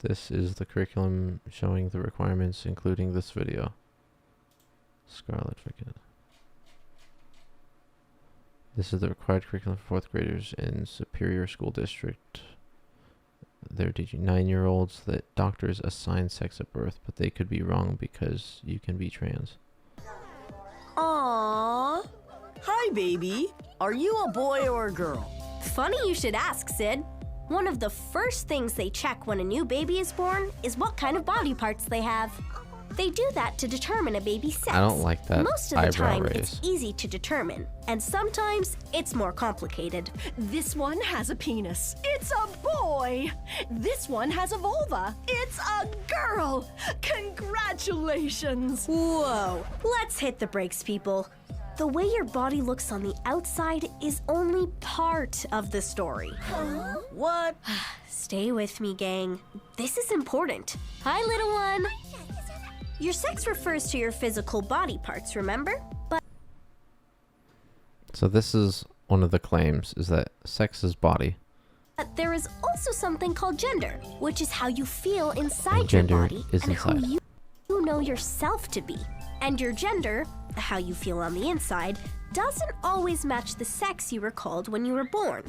This is the curriculum showing the requirements, including this video. Scarlet for kids. This is the required curriculum for 4th graders in Superior School District. They're teaching 9-year-olds that doctors assign sex at birth, but they could be wrong because you can be trans. Aww. Hi, baby. Are you a boy or a girl? Funny you should ask, Sid. One of the first things they check when a new baby is born is what kind of body parts they have. They do that to determine a baby's sex. I don't like that. Most of the time, raise. it's easy to determine, and sometimes it's more complicated. This one has a penis. It's a boy. This one has a vulva. It's a girl. Congratulations. Whoa, let's hit the brakes, people. The way your body looks on the outside is only part of the story. What? Stay with me, gang. This is important. Hi, little one. Your sex refers to your physical body parts, remember? So this is one of the claims, is that sex is body. But there is also something called gender, which is how you feel inside your Gender body is and inside. who you know yourself to be. And your gender, how you feel on the inside, doesn't always match the sex you were called when you were born.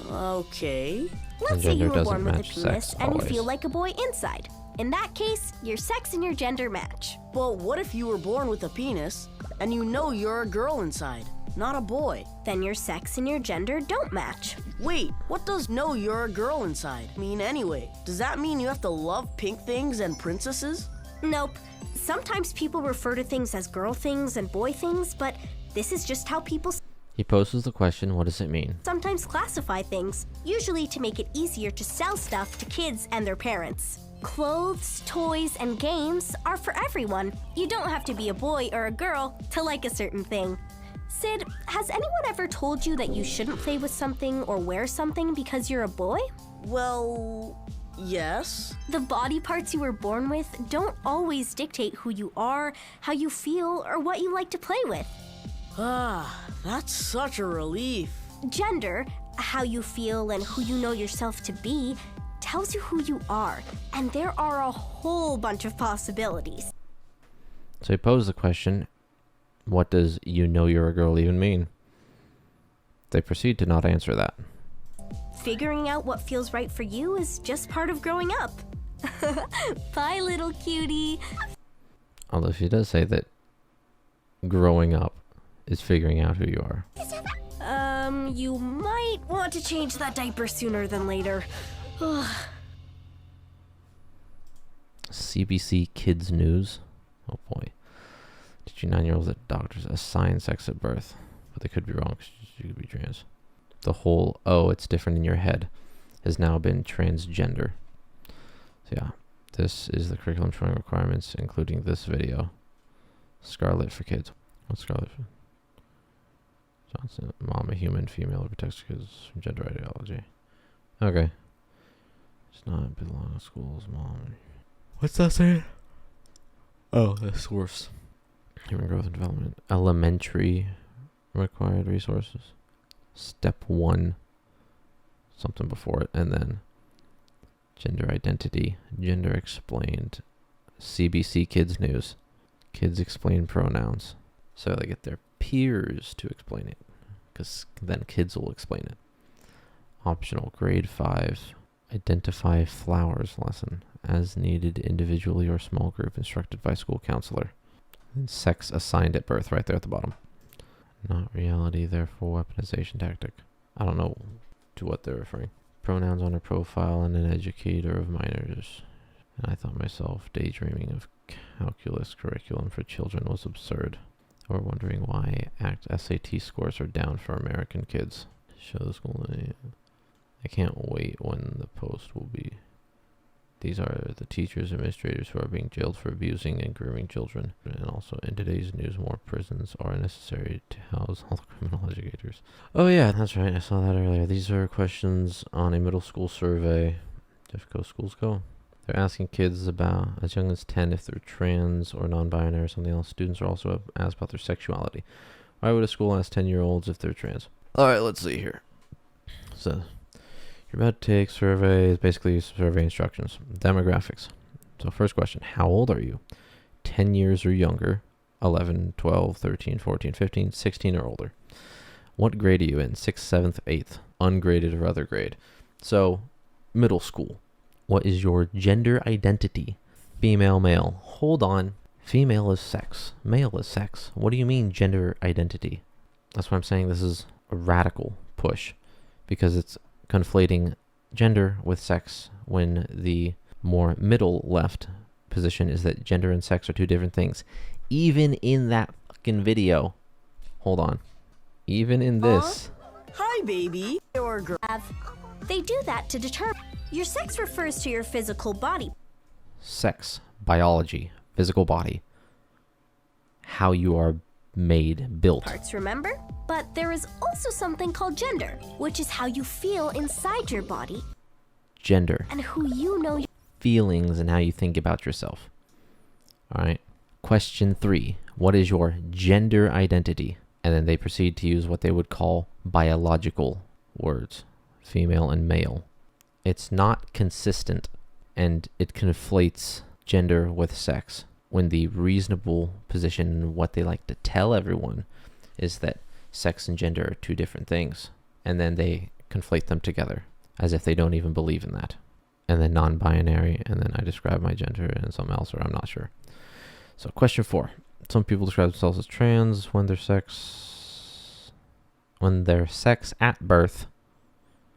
Okay. Let's say gender you were doesn't born with a match penis sex and you always. feel like a boy inside. In that case, your sex and your gender match. But what if you were born with a penis and you know you're a girl inside, not a boy? Then your sex and your gender don't match. Wait, what does know you're a girl inside mean anyway? Does that mean you have to love pink things and princesses? Nope. Sometimes people refer to things as girl things and boy things, but this is just how people He poses the question, what does it mean? sometimes classify things, usually to make it easier to sell stuff to kids and their parents. Clothes, toys, and games are for everyone. You don't have to be a boy or a girl to like a certain thing. Sid, has anyone ever told you that you shouldn't play with something or wear something because you're a boy? Well, yes. The body parts you were born with don't always dictate who you are, how you feel, or what you like to play with. Ah, that's such a relief. Gender, how you feel and who you know yourself to be, tells you who you are, and there are a whole bunch of possibilities. So he posed the question, what does you know you're a girl even mean? They proceed to not answer that. Figuring out what feels right for you is just part of growing up. Bye, little cutie. Although she does say that growing up is figuring out who you are. You might want to change that diaper sooner than later. CBC Kids News. Oh boy. Teaching 9-year-olds that doctors assign sex at birth, but they could be wrong because you could be trans. The whole, oh, it's different in your head, has now been transgender. So yeah, this is the curriculum showing requirements, including this video. Scarlet for kids. What's Scarlet for? Johnson, mom a human, female, protects kids from gender ideology. Okay. It's not belong to schools, mom. What's that saying? Oh, the source. Human growth and development. Elementary required resources. Step 1. Something before it. And then gender identity. Gender explained. CBC Kids News. Kids explain pronouns. So they get their peers to explain it. Because then kids will explain it. Optional grade 5. Identify flowers lesson. As needed individually or small group instructed by school counselor. And sex assigned at birth right there at the bottom. Not reality, therefore weaponization tactic. I don't know to what they're referring. Pronouns on her profile and an educator of minors. And I thought myself daydreaming of calculus curriculum for children was absurd. Or wondering why ACT SAT scores are down for American kids. Show the school name. I can't wait when the post will be. These are the teachers and administrators who are being jailed for abusing and grooming children. And also in today's news, more prisons are necessary to house all the criminal educators. Oh yeah, that's right. I saw that earlier. These are questions on a middle school survey. If go schools go. They're asking kids about as young as 10 if they're trans or non-binary or something else. Students are also asked about their sexuality. Why would a school ask 10-year-olds if they're trans? Alright, let's see here. So, You're about to take surveys, basically survey instructions. Demographics. So first question, how old are you? 10 years or younger, 11, 12, 13, 14, 15, 16 or older. What grade are you in? 6th, 7th, 8th, ungraded or other grade. So middle school. What is your gender identity? Female, male. Hold on. Female is sex. Male is sex. What do you mean gender identity? That's why I'm saying this is a radical push, because it's conflating gender with sex when the more middle left position is that gender and sex are two different things. Even in that fucking video. Hold on. Even in this. Hi, baby. Or girl. They do that to determine. Your sex refers to your physical body. Sex, biology, physical body. How you are made, built. Parts, remember? But there is also something called gender, which is how you feel inside your body Gender. and who you know. Feelings and how you think about yourself. All right. Question 3. What is your gender identity? And then they proceed to use what they would call biological words, female and male. It's not consistent, and it conflates gender with sex, when the reasonable position, what they like to tell everyone, is that sex and gender are two different things. And then they conflate them together as if they don't even believe in that. And then non-binary, and then I describe my gender and something else, or I'm not sure. So question 4. Some people describe themselves as trans when their sex at birth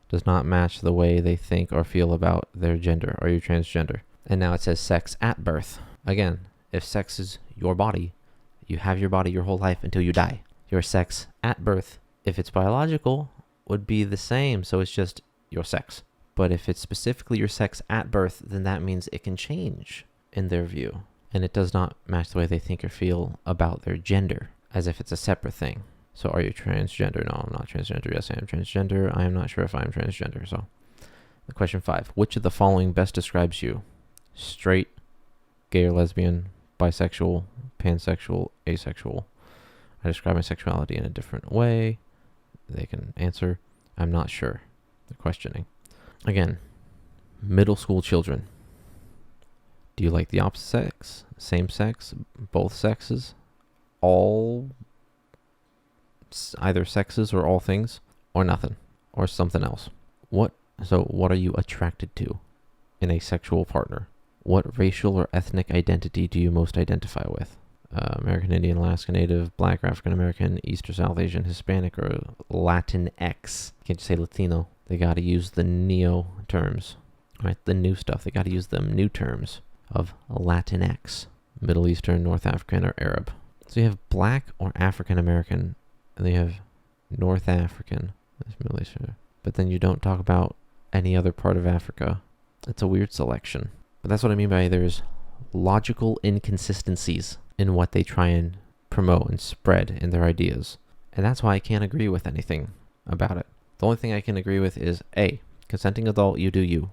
does not match the way they think or feel about their gender. Are you transgender? And now it says sex at birth. Again, if sex is your body, you have your body your whole life until you die. Your sex at birth, if it's biological, would be the same. So it's just your sex. But if it's specifically your sex at birth, then that means it can change in their view. And it does not match the way they think or feel about their gender, as if it's a separate thing. So are you transgender? No, I'm not transgender. Yes, I am transgender. I am not sure if I am transgender. So the question 5. Which of the following best describes you? Straight, gay or lesbian, bisexual, pansexual, asexual. I describe my sexuality in a different way. They can answer. I'm not sure. They're questioning. Again, middle school children. Do you like the opposite sex, same sex, both sexes, all either sexes or all things, or nothing, or something else? What are you attracted to in a sexual partner? What racial or ethnic identity do you most identify with? American Indian, Alaska Native, Black, African American, East or South Asian, Hispanic, or Latinx? Can't you say Latino? They got to use the neo terms, right? The new stuff. They got to use them new terms of Latinx, Middle Eastern, North African, or Arab. So you have Black or African American, and then you have North African, that's Middle Eastern. But then you don't talk about any other part of Africa. It's a weird selection. But that's what I mean by there's logical inconsistencies in what they try and promote and spread in their ideas. And that's why I can't agree with anything about it. The only thing I can agree with is A, consenting adult, you do you.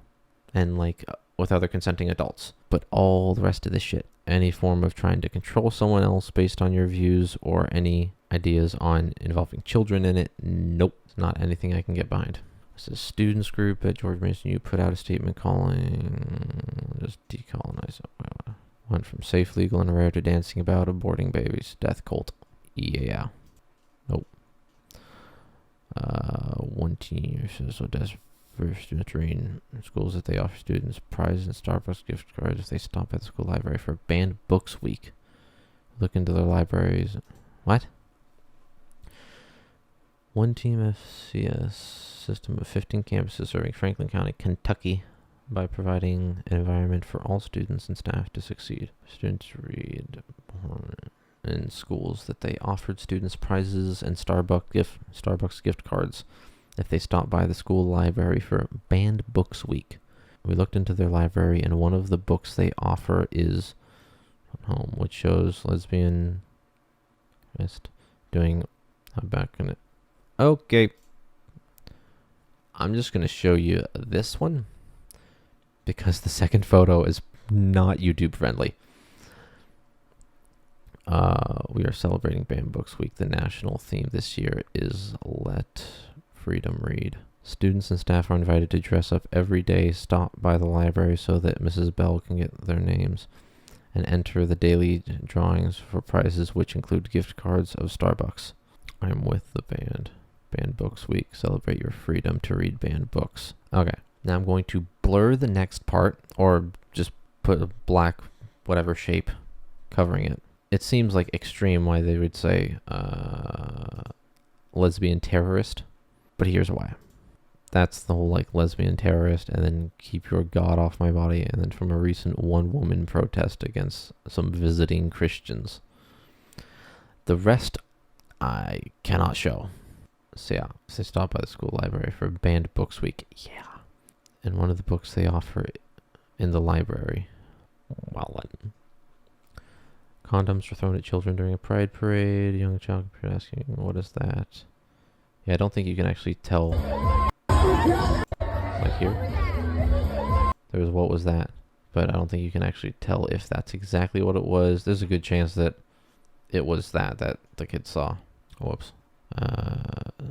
And with other consenting adults. But all the rest of this shit, any form of trying to control someone else based on your views or any ideas on involving children in it, nope. It's not anything I can get behind. This is students group at George Mason. You put out a statement calling just decolonize. Went from safe, legal, and rare to dancing about aborting babies. Death cult. Yeah. Nope. One teen or so desperate for students reading in schools that they offer students prizes and Starbucks gift cards if they stop at the school library for banned books week. Look into their libraries. What? One team FCS system of 15 campuses serving Franklin County, Kentucky, by providing an environment for all students and staff to succeed. Students read in schools that they offered students prizes and Starbucks gift cards if they stop by the school library for banned books week. We looked into their library, and one of the books they offer is Home, which shows lesbian doing back in it. Okay. I'm just going to show you this one because the second photo is not YouTube friendly. We are celebrating Banned Books Week. The national theme this year is Let Freedom Read. Students and staff are invited to dress up every day, stop by the library so that Mrs. Bell can get their names, and enter the daily drawings for prizes, which include gift cards of Starbucks. I'm with the band. Banned Books Week. Celebrate your freedom to read banned books. Okay. Now I'm going to blur the next part, or just put a black whatever shape covering it. It seems like extreme why they would say lesbian terrorist, but here's why. That's the whole like lesbian terrorist, and then keep your God off my body, and then from a recent one-woman protest against some visiting Christians. The rest I cannot show. So yeah, they stop by the school library for Banned Books Week. Yeah. And one of the books they offer in the library. Well, condoms were thrown at children during a pride parade. A young child appeared asking, what is that? Yeah, I don't think you can actually tell. Like here. There was what was that? But I don't think you can actually tell if that's exactly what it was. There's a good chance that it was that the kid saw. Whoops.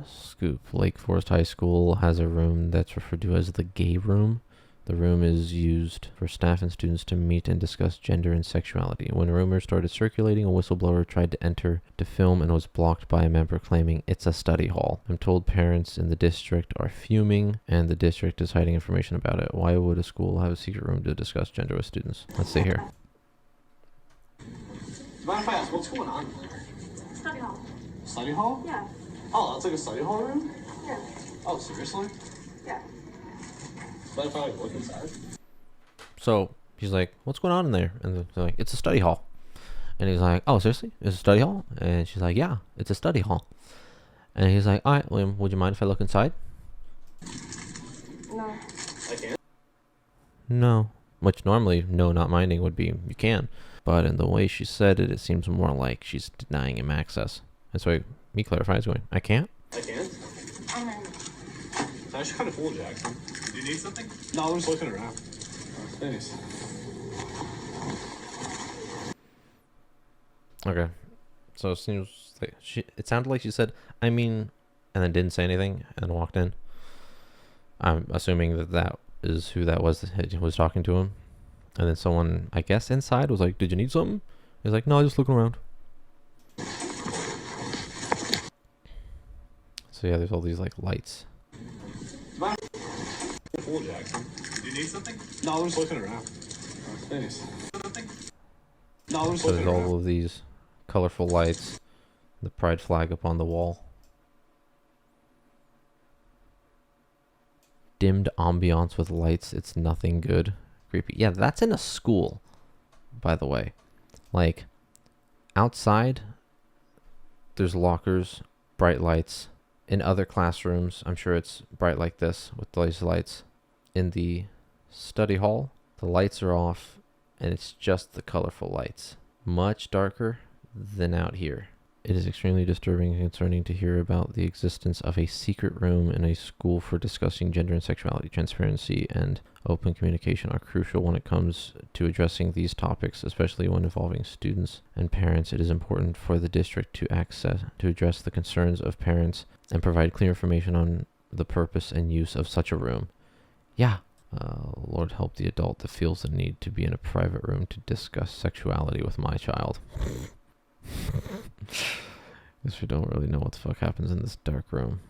Scoop. Lake Forest High School has a room that's referred to as the gay room. The room is used for staff and students to meet and discuss gender and sexuality. When rumors started circulating, a whistleblower tried to enter to film and was blocked by a member claiming it's a study hall. I'm told parents in the district are fuming and the district is hiding information about it. Why would a school have a secret room to discuss gender with students? Let's see here. Do you mind if I ask what's going on there? Study hall. Study hall? Yeah. Oh, that's like a study hall room? Yeah. Oh, seriously? Yeah. But if I like look inside? So he's like, what's going on in there? And they're like, it's a study hall. And he's like, oh, seriously? It's a study hall? And she's like, yeah, it's a study hall. And he's like, all right, William, would you mind if I look inside? No. I can't. No. Which normally, no, not minding would be, you can. But in the way she said it, it seems more like she's denying him access. And so he clarifies, going, I can't? I can't? I'm in. It's actually kind of cool, Jackson. Do you need something? No, I'm just looking around. Thanks. Okay. So it seems like it sounded like she said, I mean, and then didn't say anything and then walked in. I'm assuming that is who that was that was talking to him. And then someone, I guess, inside was like, did you need something? He's like, no, just looking around. So yeah, there's all these like lights. Cool, Jackson. Do you need something? No, I'm just looking around. Thanks. Something? No, I'm just So looking there's around. all of these colorful lights. The pride flag up on the wall. Dimmed ambiance with lights. It's nothing good. Creepy. Yeah, that's in a school, by the way. Like, outside, there's lockers, bright lights. In other classrooms, I'm sure it's bright like this with these lights. In the study hall, the lights are off, and it's just the colorful lights. Much darker than out here. It is extremely disturbing and concerning to hear about the existence of a secret room in a school for discussing gender and sexuality. Transparency and open communication are crucial when it comes to addressing these topics, especially when involving students and parents. It is important for the district to address the concerns of parents and provide clear information on the purpose and use of such a room. Yeah. Lord help the adult that feels the need to be in a private room to discuss sexuality with my child. Guess we don't really know what the fuck happens in this dark room.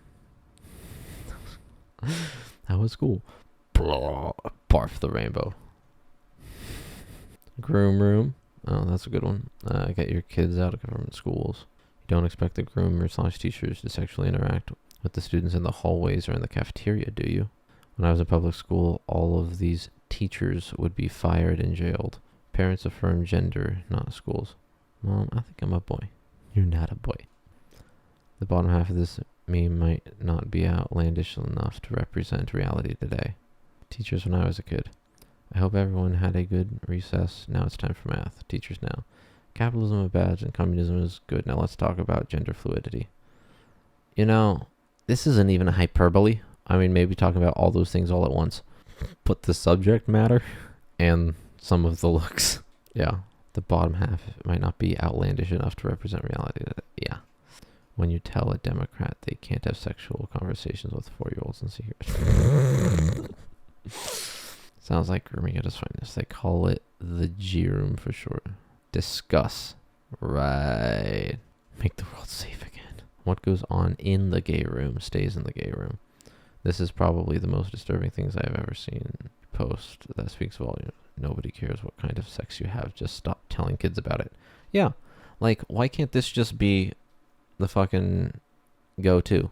That was cool. Blah, barf the rainbow. Groom room. Oh, that's a good one. Get your kids out of government schools. You don't expect the groomer/teachers to sexually interact with the students in the hallways or in the cafeteria, do you? When I was in public school, all of these teachers would be fired and jailed. Parents affirm gender, not schools. Mom, I think I'm a boy. You're not a boy. The bottom half of this meme might not be outlandish enough to represent reality today. Teachers when I was a kid. I hope everyone had a good recess. Now it's time for math. Teachers now. Capitalism is bad and communism is good. Now let's talk about gender fluidity. You know, this isn't even a hyperbole. I mean, maybe talking about all those things all at once. But the subject matter and some of the looks. Yeah. The bottom half might not be outlandish enough to represent reality. Yeah. when you tell a Democrat they can't have sexual conversations with 4-year-olds in secret. Sounds like grooming at its finest. They call it the G room for short. Discuss. Right. Make the world safe again. What goes on in the gay room stays in the gay room. This is probably the most disturbing things I've ever seen. Post that speaks volumes. Nobody cares what kind of sex you have. Just stop telling kids about it. Yeah. Like, why can't this just be the fucking go-to?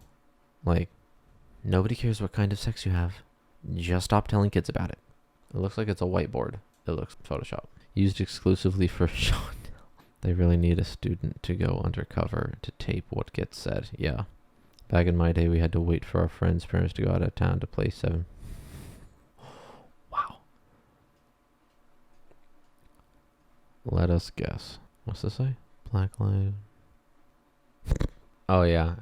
Like, nobody cares what kind of sex you have. Just stop telling kids about it. It looks like it's a whiteboard. It looks Photoshop. Used exclusively for Sean. They really need a student to go undercover to tape what gets said. Yeah. Back in my day, we had to wait for our friends' parents to go out of town to play 7. Wow. Let us guess. What's this say? Black Lives. Oh, yeah.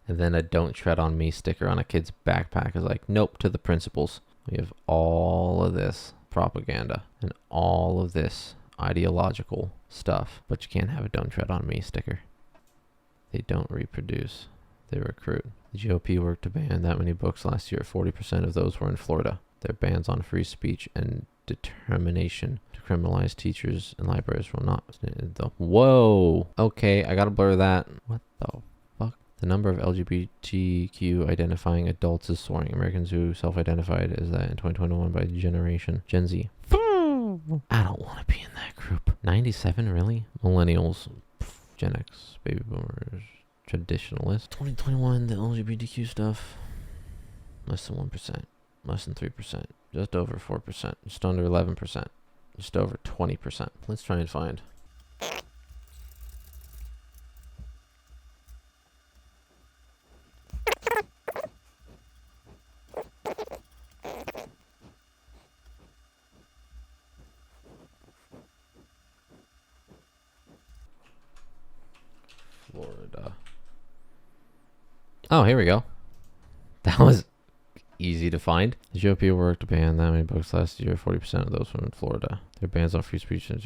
And then a "Don't Tread on Me" sticker on a kid's backpack is like, nope, to the principals. We have all of this propaganda and all of this ideological stuff, but you can't have a "Don't Tread on Me" sticker. They don't reproduce. They recruit. The GOP worked to ban that many books last year. 40% of those were in Florida. Their bans on free speech and determination to criminalize teachers and libraries will not. Whoa. Okay, I gotta blur that. What the fuck? The number of LGBTQ identifying adults is soaring. Americans who self-identified as that in 2021 by generation Gen Z. I don't want to be in that group. 97, really? Millennials, Gen X, baby boomers, traditionalists. 2021, the LGBTQ stuff, less than 1%, less than 3%, just over 4%, just under 11%, just over 20%. Let's try and find. Florida. Oh, here we go. That was easy to find. The GOP worked to ban that many books last year. 40% of those were in Florida. Their bans on free speech and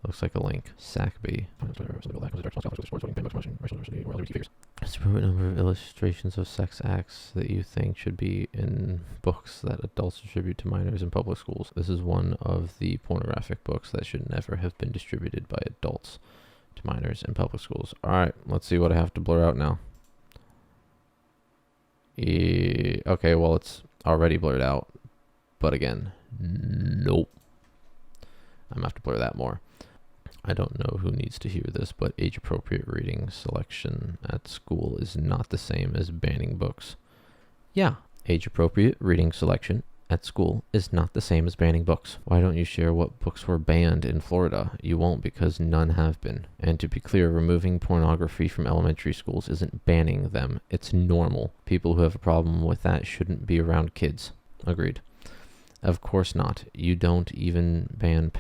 looks like a link. SACB. It's the number of illustrations of sex acts that you think should be in books that adults distribute to minors in public schools. This is one of the pornographic books that should never have been distributed by adults to minors in public schools. Alright, let's see what I have to blur out now. Okay, well, it's already blurred out. But again, nope. I'm gonna have to blur that more. I don't know who needs to hear this, but age-appropriate reading selection at school is not the same as banning books. Yeah, age-appropriate reading selection at school is not the same as banning books. Why don't you share what books were banned in Florida? You won't, because none have been. And to be clear, removing pornography from elementary schools isn't banning them. It's normal. People who have a problem with that shouldn't be around kids. Agreed. Of course not. You don't even ban...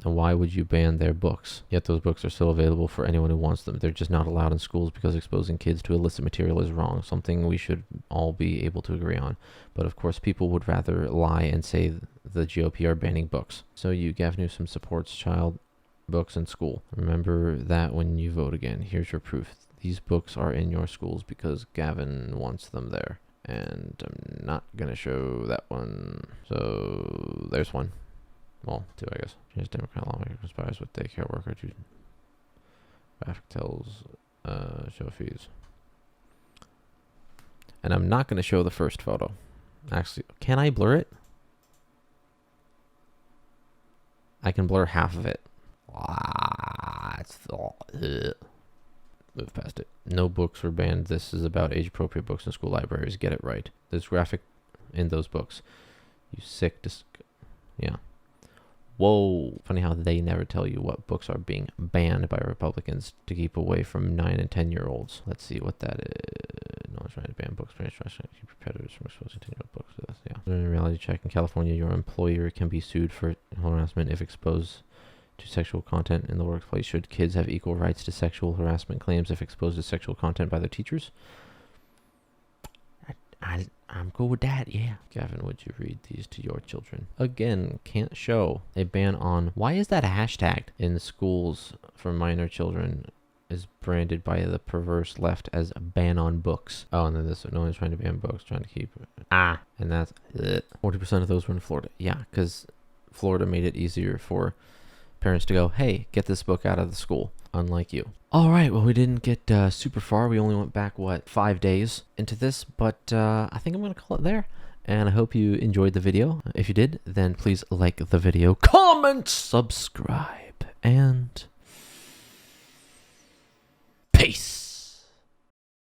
Why would you ban their books? Yet those books are still available for anyone who wants them. They're just not allowed in schools because exposing kids to illicit material is wrong, something we should all be able to agree on. But of course, people would rather lie and say the GOP are banning books. So you, Gavin Newsom, supports child books in school. Remember that when you vote again. Here's your proof. These books are in your schools because Gavin wants them there. And I'm not going to show that one. So there's one. Well, 2, I guess. Change Democrat lawmaker conspires with daycare worker to graphic tells show fees. And I'm not going to show the first photo. Actually, can I blur it? I can blur half of it. Move past it. No books were banned. This is about age-appropriate books in school libraries. Get it right. There's graphic in those books. You sick yeah. Whoa. Funny how they never tell you what books are being banned by Republicans to keep away from 9 and 10-year-olds. Let's see what that is. No one's trying to ban books. Trying to keep predators from exposing 10-year-old books to this. Yeah. In a reality check in California, your employer can be sued for harassment if exposed to sexual content in the workplace. Should kids have equal rights to sexual harassment claims if exposed to sexual content by their teachers? I'm cool with that, yeah. Gavin, would you read these to your children? Again, can't show. A ban on... Why is that hashtag in schools for minor children is branded by the perverse left as a ban on books. Oh, and then this one, no one's trying to ban books, trying to keep it. Ah, and that's 40% of those were in Florida. Yeah, because Florida made it easier for parents to go, hey, get this book out of the school, unlike you. All right, well, we didn't get super far. We only went back, 5 days into this, but I think I'm going to call it there. And I hope you enjoyed the video. If you did, then please like the video, comment, subscribe, and peace.